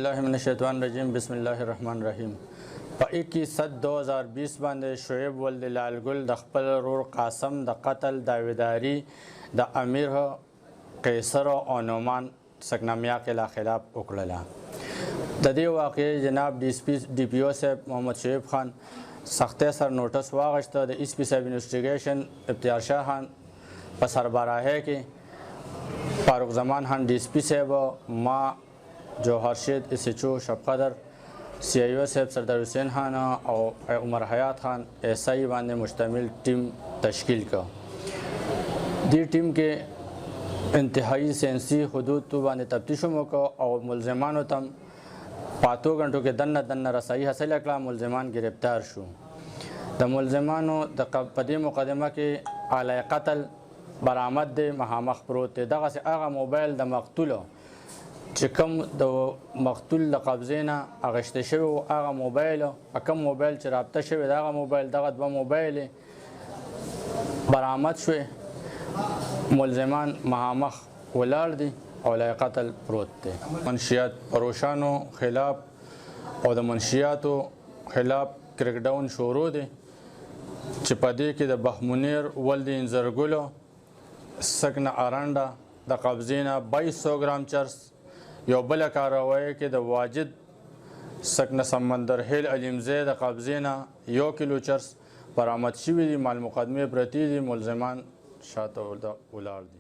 بالله من الشیطان الرجیم بسم الله الرحمن الرحیم. په 21/7/2020 باندې شعیب ولد لالګل د خپل ورور قاسم د قتل داویداری د امیر قیصر او نوجوان سکنامیا کې خلاف وکړله. د دې واقعې جناب ډي پی او صاحب محمد شعیب خان سختۍ سره نوټس واغشته. د ایس پی صاحب انویسټیګیشن افتیار شاه خان په سربراهۍ کې فاروق زمان خان ډي اس پی صاحب، ما جوهر شید SHO شبقدر، CIO صاحب سردار حسین خان او عمر حیات خان SI باندې مشتمل ټیم تشکیل کا. دې ټیم کې انتهایی سینسی حدود تو باندې تفتیش وکړه او ملزمانو تم 5 غنټو کې دنه رسایي حاصل کړه. ملزمان گرفتار شو. د ملزمانو د په مقدمه کې اعلی قتل برآمد دی، مخامخ پروت دی. دغسې هغه موبایل د مقتول چې کوم د مقتول د قبضې نه اخیستی شوی و، هغه موبایل کوم موبایل چې رابطه شوی د هغه موبایل، دغه 2 موبایل برآمد شوی. ملزمان مخامخ ولاړ دي او لا قتل پروت دی. منشیات فروشانو خلاف او د منشیاتو خلاف کرک ډاون شروع دی چې په دې کې د بهمنیر ولد انزرګلو سکنه ارانډه د قبضې نه 2200 ګرام چرس، یو بله کاروائی کې د واجد سکنه سمندر هیل علیمزی د قبضې نه 1 کیلو چرس برآمد شوي دي. مال مقدمې پرتې دي. ملزمان شاته ولاړ دي.